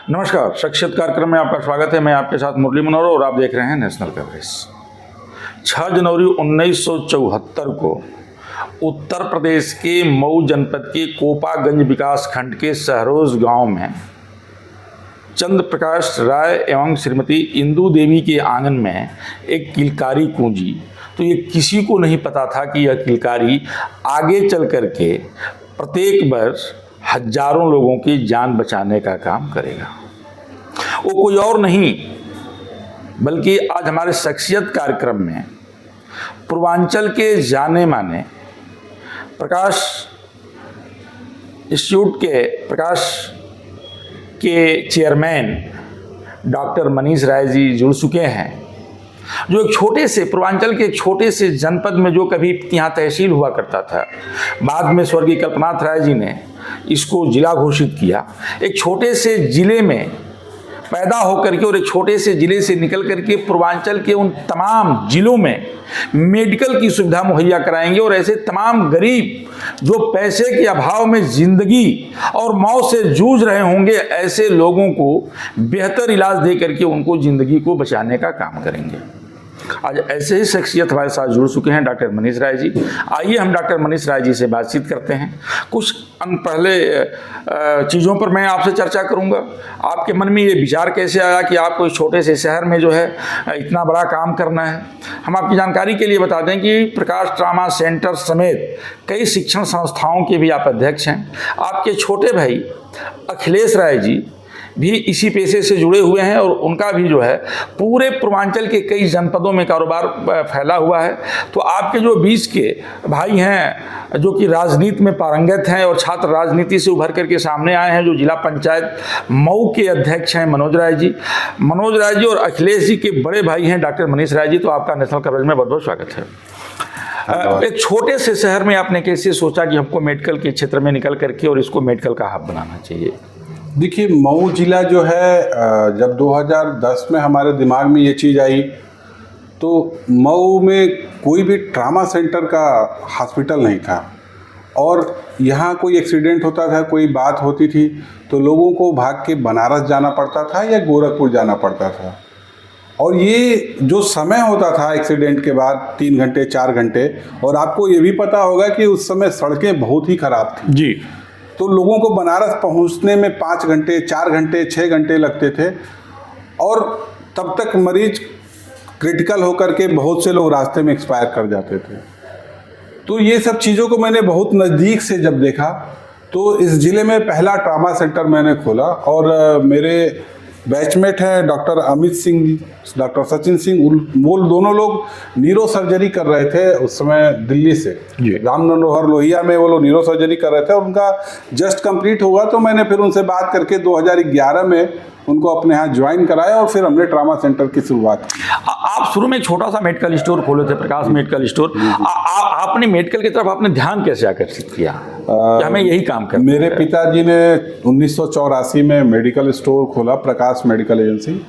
नमस्कार, शख्सियत कार्यक्रम में आपका स्वागत है। मैं आपके साथ मुरली मनोहर और आप देख रहे हैं नेशनल कवरेज। 6 जनवरी 1974 को उत्तर प्रदेश के मऊ जनपद के कोपागंज विकास खंड के सहरोज गांव में चंद्र प्रकाश राय एवं श्रीमती इंदू देवी के आंगन में एक किलकारी गूंजी। तो ये किसी को नहीं पता था कि यह किलकारी आगे चल करके प्रत्येक वर्ष हजारों लोगों की जान बचाने का काम करेगा। वो कोई और नहीं बल्कि आज हमारे शख्सियत कार्यक्रम में पूर्वांचल के जाने माने प्रकाश इंस्टीट्यूट के चेयरमैन डॉक्टर मनीष राय जी जुड़ चुके हैं, जो एक छोटे से पूर्वांचल के एक छोटे से जनपद में जो कभी यहाँ तहसील हुआ करता था, बाद में स्वर्गीय कल्पनाथ राय जी ने इसको जिला घोषित किया। एक छोटे से जिले में पैदा होकर के और एक छोटे से जिले से निकल करके पूर्वांचल के उन तमाम जिलों में मेडिकल की सुविधा मुहैया कराएंगे और ऐसे तमाम गरीब जो पैसे के अभाव में जिंदगी और मौत से जूझ रहे होंगे, ऐसे लोगों को बेहतर इलाज दे करके उनको जिंदगी को बचाने का काम करेंगे। आज ऐसे ही शख्सियत हमारे साथ जुड़ चुके हैं डॉक्टर मनीष राय जी। आइए हम डॉक्टर मनीष राय जी से बातचीत करते हैं। कुछ पहले चीज़ों पर मैं आपसे चर्चा करूंगा। आपके मन में ये विचार कैसे आया कि आपको इस छोटे से शहर में जो है इतना बड़ा काम करना है? हम आपकी जानकारी के लिए बता दें कि प्रकाश ट्रामा सेंटर समेत कई शिक्षण संस्थाओं के भी आप अध्यक्ष हैं। आपके छोटे भाई अखिलेश राय जी भी इसी पेशे से जुड़े हुए हैं और उनका भी जो है पूरे पूर्वांचल के कई जनपदों में कारोबार फैला हुआ है। तो आपके जो बीच के भाई हैं जो कि राजनीति में पारंगत हैं और छात्र राजनीति से उभर करके सामने आए हैं, जो जिला पंचायत मऊ के अध्यक्ष हैं मनोज राय जी और अखिलेश जी के बड़े भाई हैं डॉक्टर मनीष राय जी। तो आपका नेशनल कवरेज में बहुत बहुत स्वागत है। एक छोटे से शहर में आपने कैसे सोचा कि हमको मेडिकल के क्षेत्र में निकल करके और इसको मेडिकल का हब बनाना चाहिए? देखिए, मऊ जिला जो है जब 2010 में हमारे दिमाग में ये चीज़ आई तो मऊ में कोई भी ट्रामा सेंटर का हॉस्पिटल नहीं था और यहाँ कोई एक्सीडेंट होता था, कोई बात होती थी तो लोगों को भाग के बनारस जाना पड़ता था या गोरखपुर जाना पड़ता था। और ये जो समय होता था एक्सीडेंट के बाद 3 घंटे 4 घंटे, और आपको ये भी पता होगा कि उस समय सड़कें बहुत ही ख़राब थी जी। तो लोगों को बनारस पहुंचने में 5 घंटे 4 घंटे 6 घंटे लगते थे और तब तक मरीज क्रिटिकल होकर के बहुत से लोग रास्ते में एक्सपायर कर जाते थे। तो ये सब चीज़ों को मैंने बहुत नज़दीक से जब देखा तो इस ज़िले में पहला ट्रामा सेंटर मैंने खोला और मेरे बैचमेट हैं डॉक्टर अमित सिंह जी, डॉक्टर सचिन सिंह, वो दोनों लोग न्यूरो सर्जरी कर रहे थे उस समय दिल्ली से। राम मनोहर लोहिया में वो लोग न्यूरो सर्जरी कर रहे थे और उनका जस्ट कंप्लीट हुआ तो मैंने फिर उनसे बात करके 2011 में उनको अपने यहाँ ज्वाइन कराया और फिर हमने ट्रामा सेंटर की शुरुआत की। आप शुरू में एक छोटा सा मेडिकल स्टोर खोले थे, प्रकाश मेडिकल स्टोर। आपने मेडिकल की तरफ आपने ध्यान कैसे आकर्षित किया कि हमें यही काम करना? मेरे पिताजी ने 1984 में मेडिकल स्टोर खोला, प्रकाश मेडिकल एजेंसी,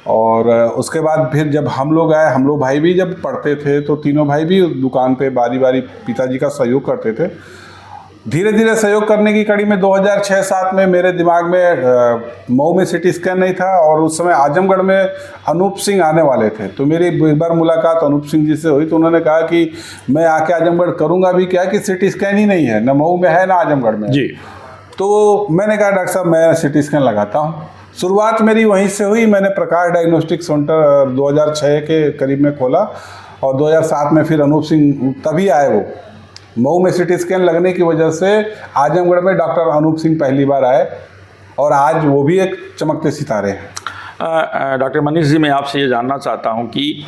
और उसके बाद फिर जब हम लोग आए, हम लोग भाई भी जब पढ़ते थे तो तीनों भाई भी दुकान पे बारी बारी पिताजी का सहयोग करते थे। धीरे धीरे सहयोग करने की कड़ी में 2006-07 में मेरे दिमाग में मऊ में सिटी स्कैन नहीं था और उस समय आजमगढ़ में अनूप सिंह आने वाले थे। तो मेरी एक बार मुलाकात अनूप सिंह जी से हुई तो उन्होंने कहा कि मैं आके आजमगढ़ करूँगा भी क्या कि सिटी स्कैन ही नहीं है, न मऊ में है ना आजमगढ़ में जी। तो मैंने कहा डॉक्टर साहब मैं सिटी स्कैन लगाता हूँ। शुरुआत मेरी वहीं से हुई। मैंने प्रकाश डायग्नोस्टिक सेंटर 2006 के करीब में खोला और 2007 में फिर अनूप सिंह तभी आए। वो मऊ में सिटी स्कैन लगने की वजह से आजमगढ़ में डॉक्टर अनूप सिंह पहली बार आए और आज वो भी एक चमकते सितारे हैं। डॉक्टर मनीष जी, मैं आपसे ये जानना चाहता हूँ कि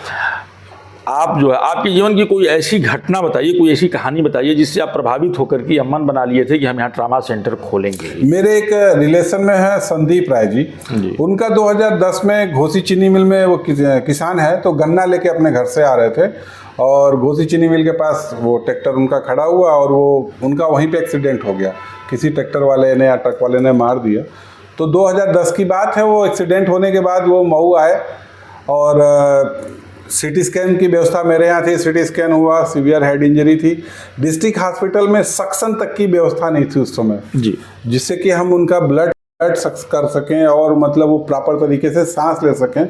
आप जो है आपके जीवन की कोई ऐसी घटना बताइए, कोई ऐसी कहानी बताइए जिससे आप प्रभावित होकर के मन बना लिए थे कि हम यहाँ ट्रामा सेंटर खोलेंगे। मेरे एक रिलेशन में है संदीप राय जी। उनका 2010 में घोसी चीनी मिल में, वो किसान है, तो गन्ना लेके अपने घर से आ रहे थे और घोसी चीनी मिल के पास वो ट्रैक्टर उनका खड़ा हुआ और वो उनका वहीं पे एक्सीडेंट हो गया। किसी ट्रैक्टर वाले ने या ट्रक वाले ने मार दिया। तो 2010 की बात है। वो एक्सीडेंट होने के बाद वो मऊ आए और सिटी स्कैन की व्यवस्था मेरे यहाँ थी। सिटी स्कैन हुआ, सीवियर हेड इंजरी थी। डिस्ट्रिक्ट हॉस्पिटल में सक्शन तक की व्यवस्था नहीं थी उस समय जी, जिससे कि हम उनका ब्लड कर सकें और मतलब वो प्रॉपर तरीके से सांस ले सकें।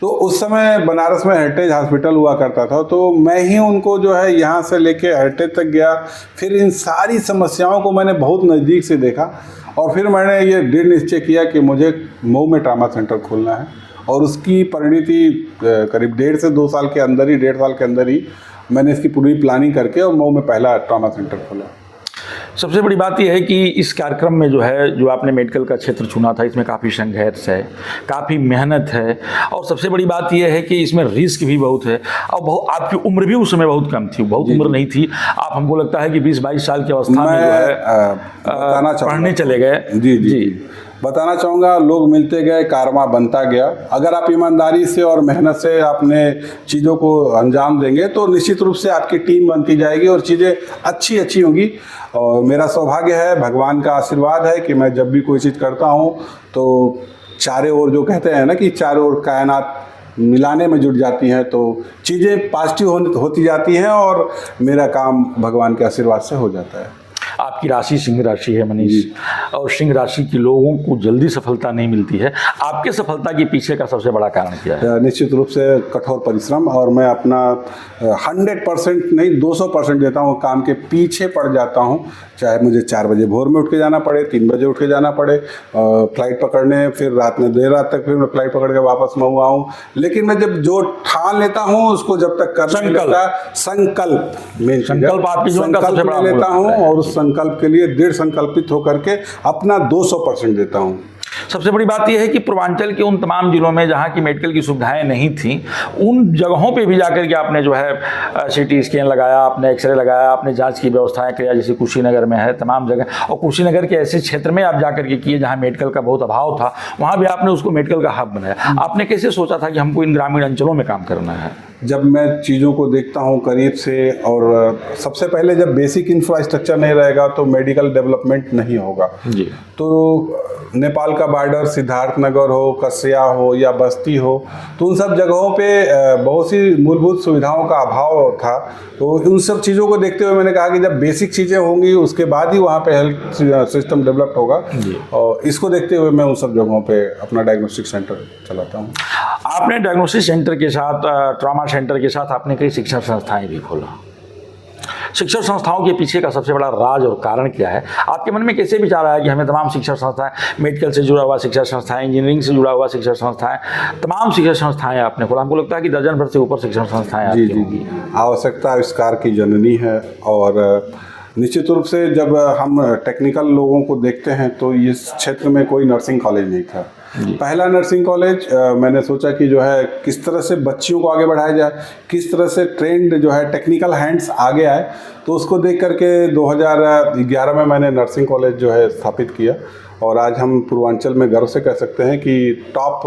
तो उस समय बनारस में हेरिटेज हॉस्पिटल हुआ करता था, तो मैं ही उनको जो है यहाँ से लेके हेरिटेज तक गया। फिर इन सारी समस्याओं को मैंने बहुत नज़दीक से देखा और फिर मैंने ये दृढ़ निश्चय किया कि मुझे मऊ में ट्रामा सेंटर खोलना है। और उसकी परिणति करीब 1.5 साल के अंदर ही मैंने इसकी पूरी प्लानिंग करके और मऊ में पहला ट्रामा सेंटर खोला। सबसे बड़ी बात यह है कि इस कार्यक्रम में जो है, जो आपने मेडिकल का क्षेत्र चुना था, इसमें काफ़ी संघर्ष है, काफ़ी मेहनत है और सबसे बड़ी बात यह है कि इसमें रिस्क भी बहुत है और आपकी उम्र भी उस समय बहुत कम थी, बहुत उम्र नहीं थी। आप, हमको लगता है कि 20-22 साल की अवस्था में जो है पढ़ने चले गए। जी बताना चाहूँगा, लोग मिलते गए, कारवां बनता गया। अगर आप ईमानदारी से और मेहनत से आपने चीज़ों को अंजाम देंगे तो निश्चित रूप से आपकी टीम बनती जाएगी और चीज़ें अच्छी होंगी। और मेरा सौभाग्य है, भगवान का आशीर्वाद है कि मैं जब भी कोई चीज़ करता हूँ तो चारों ओर, जो कहते हैं ना कि चारों ओर कायनात मिलाने में जुट जाती हैं, तो चीज़ें पॉजिटिव होती जाती हैं और मेरा काम भगवान के आशीर्वाद से हो जाता है। आपकी राशि सिंह राशि है मनीष, और सिंह राशि के लोगों को जल्दी सफलता नहीं मिलती है। आपके सफलता के पीछे का सबसे बड़ा कारण क्या है? निश्चित रूप से कठोर परिश्रम, और मैं अपना 100% नहीं 200% देता हूँ, काम के पीछे पड़ जाता हूँ। चाहे मुझे 4 बजे भोर में उठ के जाना पड़े, 3 बजे उठ के जाना पड़े फ्लाइट पकड़ने, फिर रात में देर रात तक फिर मैं फ्लाइट पकड़ के वापस मऊ आऊँ। लेकिन मैं जब जो ठान लेता हूँ उसको जब तक कर नहीं लेता, संकल्प आपकी जीवन का सबसे बड़ा लेता हूँ और उस संकल्प के लिए दृढ़ संकल्पित होकर के अपना 200% देता हूँ। सबसे बड़ी बात यह है कि पूर्वांचल के उन तमाम जिलों में जहाँ की मेडिकल की सुविधाएं नहीं थी, उन जगहों पे भी जाकर के आपने जो है सीटी स्कैन लगाया, आपने एक्सरे लगाया, आपने जांच की व्यवस्थाएं किया, जैसे कुशीनगर में है तमाम जगह, और कुशीनगर के ऐसे क्षेत्र में आप जाकर के किए जहाँ मेडिकल का बहुत अभाव था, वहाँ भी आपने उसको मेडिकल का हब बनाया। आपने कैसे सोचा था कि हमको इन ग्रामीण अंचलों में काम करना है? जब मैं चीज़ों को देखता हूँ करीब से, और सबसे पहले जब बेसिक इंफ्रास्ट्रक्चर नहीं रहेगा तो मेडिकल डेवलपमेंट नहीं होगा जी। तो नेपाल का बॉर्डर सिद्धार्थनगर हो, कसिया हो या बस्ती हो, तो उन सब जगहों पे बहुत सी मूलभूत सुविधाओं का अभाव था। तो उन सब चीज़ों को देखते हुए मैंने कहा कि जब बेसिक चीज़ें होंगी उसके बाद ही वहाँ पे हेल्थ सिस्टम डेवलप होगा, और इसको देखते हुए मैं उन सब जगहों पे अपना डायग्नोस्टिक सेंटर चलाता हूँ। आपने डायग्नोस्टिक सेंटर के साथ, ट्रॉमा सेंटर के साथ आपने कई शिक्षण संस्थाएं भी खोला। शिक्षण संस्थाओं के पीछे का सबसे बड़ा राज और कारण क्या है? आपके मन में कैसे विचार आया कि हमें तमाम शिक्षण संस्थाएं, मेडिकल से जुड़ा हुआ शिक्षण संस्थाएं, इंजीनियरिंग से जुड़ा हुआ शिक्षण संस्थाएं, तमाम शिक्षण संस्थाएं आपने खोला? हमको लगता है कि दर्जन भर से ऊपर शिक्षण संस्थाएं आपकी होंगी। आवश्यकता आविष्कार की जननी है, और निश्चित रूप से जब हम टेक्निकल लोगों को देखते हैं तो इस क्षेत्र में कोई नर्सिंग कॉलेज नहीं था। पहला नर्सिंग कॉलेज मैंने सोचा कि जो है किस तरह से बच्चियों को आगे बढ़ाया जाए, किस तरह से ट्रेंड जो है टेक्निकल हैंड्स आगे आए, तो उसको देख करके 2011 में मैंने नर्सिंग कॉलेज जो है स्थापित किया। और आज हम पूर्वांचल में गर्व से कह सकते हैं कि टॉप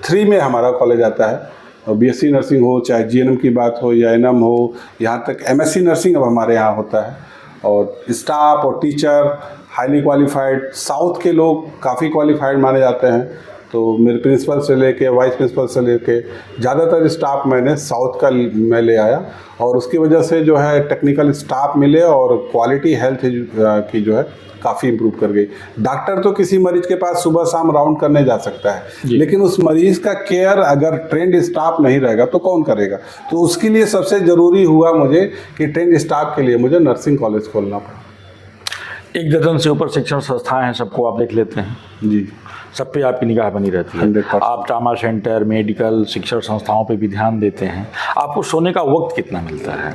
3 में हमारा कॉलेज आता है। और BSc नर्सिंग हो, चाहे GNM की बात हो या NM हो, यहाँ तक MSc नर्सिंग अब हमारे यहाँ होता है। और स्टाफ और टीचर हाईली क्वालिफाइड, साउथ के लोग काफ़ी क्वालिफाइड माने जाते हैं। तो मेरे प्रिंसिपल से लेके वाइस प्रिंसिपल से लेके ज़्यादातर स्टाफ मैंने साउथ का मैं ले आया, और उसकी वजह से जो है टेक्निकल स्टाफ मिले और क्वालिटी हेल्थ की जो है काफ़ी इम्प्रूव कर गई। डॉक्टर तो किसी मरीज के पास सुबह शाम राउंड करने जा सकता है, लेकिन उस मरीज का केयर अगर ट्रेंड स्टाफ नहीं रहेगा तो कौन करेगा? तो उसके लिए सबसे ज़रूरी हुआ मुझे कि ट्रेंड स्टाफ के लिए मुझे नर्सिंग कॉलेज खोलना पड़ा। 1 दर्जन से ऊपर शिक्षण संस्थाएं हैं, सबको आप देख लेते हैं जी, सब पे आपकी निगाह बनी रहती है। 100%। आप ट्रामा सेंटर, मेडिकल, शिक्षण संस्थाओं पे भी ध्यान देते हैं। आपको सोने का वक्त कितना मिलता है?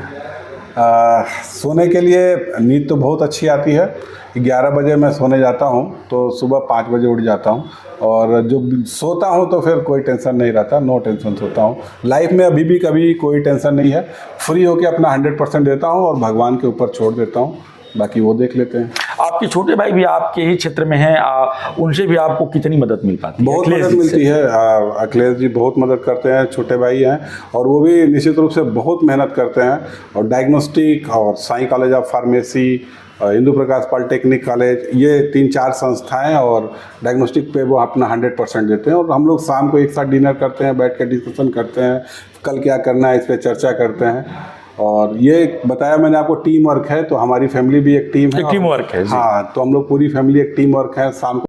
सोने के लिए नींद तो बहुत अच्छी आती है। 11 बजे मैं सोने जाता हूँ तो सुबह 5 बजे उठ जाता हूँ, और जो सोता हूँ तो फिर कोई टेंशन नहीं रहता, नो टेंशन सोता हूँ। लाइफ में अभी भी कभी कोई टेंशन नहीं है, फ्री होकर अपना 100% देता हूँ और भगवान के ऊपर छोड़ देता हूँ, बाकी वो देख लेते हैं। आपके छोटे भाई भी आपके ही क्षेत्र में हैं, उनसे भी आपको कितनी मदद मिल पाती है? बहुत मदद मिलती है। अखिलेश जी बहुत मदद करते हैं, छोटे भाई हैं, और वो भी निश्चित रूप से बहुत मेहनत करते हैं। और डायग्नोस्टिक और Sai college of pharmacy, Indu Prakash polytechnic college, ये 3-4 संस्थाएं, और डायग्नोस्टिक पे वो अपना 100% देते हैं। और हम लोग शाम को एक साथ डिनर करते हैं, बैठ कर डिस्कशन करते हैं, कल क्या करना है इस पर चर्चा करते हैं। और ये बताया मैंने आपको टीम वर्क है, तो हमारी फैमिली भी एक टीम है। टीम वर्क है जी। हाँ, तो हम लोग पूरी फैमिली एक टीम वर्क है। शाम को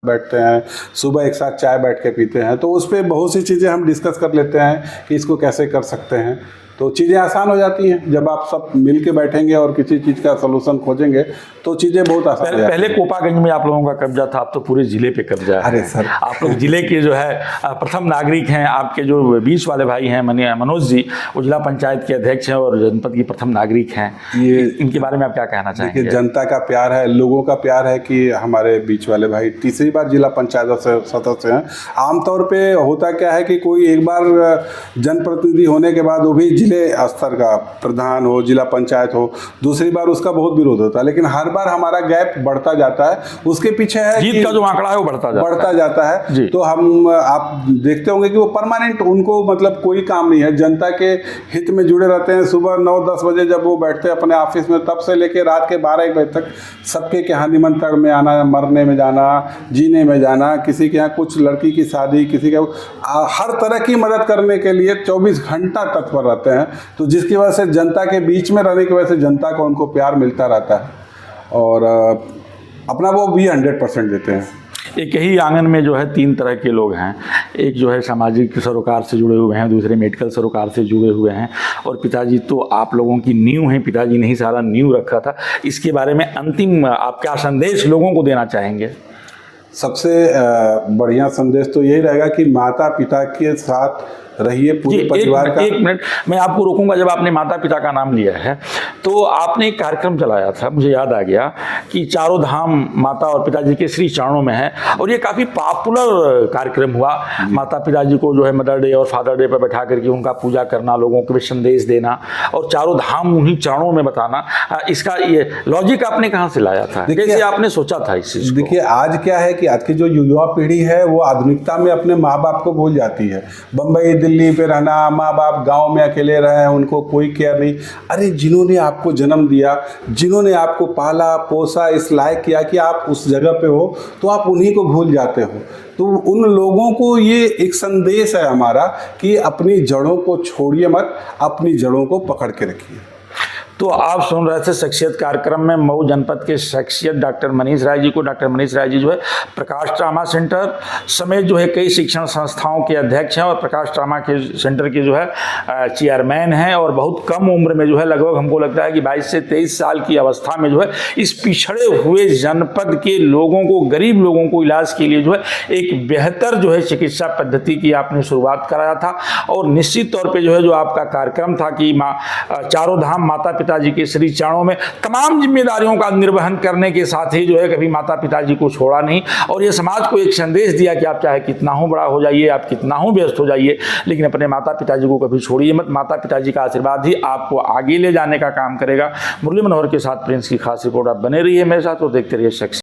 बैठते हैं, सुबह एक साथ चाय बैठ के पीते हैं, तो उस पर बहुत सी चीज़ें हम डिस्कस कर लेते हैं कि इसको कैसे कर सकते हैं। तो चीज़ें आसान हो जाती हैं जब आप सब मिल के बैठेंगे और किसी चीज़ का सलूशन खोजेंगे तो चीज़ें बहुत आसान हो जाती हैं। पहले कोपागंज में आप लोगों का कब्जा था, अब तो पूरे जिले पे कब्जा है। अरे सर, आप लोग जिले के जो है प्रथम नागरिक हैं। आपके जो बीच वाले भाई हैं मनोज जी, वो जिला पंचायत के अध्यक्ष हैं और जनपद की प्रथम नागरिक हैं। ये इनके बारे में आप क्या कहना चाहेंगे? देखिए, जनता का प्यार है, लोगों का प्यार है कि हमारे बीच वाले भाई तीसरी बार जिला पंचायत सदस्य हैं। आमतौर पे होता क्या है कि कोई एक बार जनप्रतिनिधि होने के बाद वो भी जिले स्तर का प्रधान हो, जिला पंचायत हो, दूसरी बार उसका बहुत विरोध होता है, लेकिन हर बार हमारा गैप बढ़ता जाता है। उसके पीछे है जीत का जो आंकड़ा है वो बढ़ता जाता है। तो हम आप देखते होंगे कि वो परमानेंट, उनको मतलब कोई काम नहीं है, जनता के हित में जुड़े रहते हैं। सुबह 9-10 बजे जब वो बैठते हैं अपने ऑफिस में, तब से लेकर रात के 12-1 बजे तक सबके के यहाँ निमंत्रण में आना, मरने में जाना, जीने में जाना, किसी के यहाँ कुछ लड़की की शादी, किसी के हर तरह की मदद करने के लिए 24 घंटा तत्पर रहते हैं। तो जिसकी वजह से जनता के बीच में रहने की वजह से जनता को उनको प्यार मिलता रहता है और अपना वो भी 100% देते हैं। एक ही आंगन में जो है 3 तरह के लोग हैं। एक जो है सामाजिक सरोकार से जुड़े हुए हैं, दूसरे मेडिकल सरोकार से जुड़े हुए हैं, और पिताजी तो आप लोगों की नींव हैं। पिताजी ने ही सारा नींव रखा था। इसके बारे में अंतिम आप क्या संदेश लोगों को देना चाहेंगे? सबसे बढ़िया संदेश तो यही रहेगा कि माता पिता के साथ रहिए, पूरे परिवार का। एक मिनट मैं आपको रोकूंगा। जब आपने माता पिता का नाम लिया है तो आपने एक कार्यक्रम चलाया था, मुझे याद आ गया कि चारों धाम माता और पिताजी के श्री चरणों में है, और ये काफ़ी पॉपुलर कार्यक्रम हुआ। माता पिताजी को जो है मदर डे और फादर डे पर बैठा करके उनका पूजा करना, लोगों को भी संदेश देना और चारों धाम उन्हीं चरणों में बताना। इसका ये लॉजिक आपने कहाँ से लाया था? कैसे आपने सोचा था इस चीज़ को? देखिए, आज क्या है कि आज की जो युवा पीढ़ी है वो आधुनिकता में अपने माँ बाप को भूल जाती है। बम्बई दिल्ली पे रहना, माँ बाप गांव में अकेले रहे, उनको कोई केयर नहीं। अरे जिन्होंने आपको जन्म दिया, जिन्होंने आपको पाला पोसा, इस लायक किया कि आप उस जगह पे हो, तो आप उन्हीं को भूल जाते हो। तो उन लोगों को ये एक संदेश है हमारा कि अपनी जड़ों को छोड़िए मत, अपनी जड़ों को पकड़ के रखिए। तो आप सुन रहे थे शख्सियत कार्यक्रम में मऊ जनपद के शख्सियत डॉक्टर मनीष राय जी को। डॉक्टर मनीष राय जी जो है प्रकाश ट्रामा सेंटर समेत जो है कई शिक्षण संस्थाओं के अध्यक्ष हैं और प्रकाश ट्रामा के सेंटर के जो है चेयरमैन हैं, और बहुत कम उम्र में जो है लगभग हमको लगता है कि 22 से 23 साल की अवस्था में जो है इस पिछड़े हुए जनपद के लोगों को, गरीब लोगों को इलाज के लिए जो है एक बेहतर जो है चिकित्सा पद्धति की आपने शुरुआत कराया था। और निश्चित तौर पर जो है जो आपका कार्यक्रम था कि चारों धाम माता पिताजी के श्री चरणों में तमाम जिम्मेदारियों का निर्वहन करने के साथ ही जो है कभी माता पिताजी को छोड़ा नहीं, और ये समाज को एक संदेश दिया कि आप चाहे कितना हो बड़ा हो जाइए, आप कितना हो व्यस्त हो जाइए, लेकिन अपने माता पिताजी को कभी छोड़िए मत। माता पिताजी का आशीर्वाद ही आपको आगे ले जाने का काम करेगा। मुरली मनोहर के साथ प्रिंस की खास रिपोर्ट। आप बने रहिए मेरे साथ और देखते रहिए शख्स।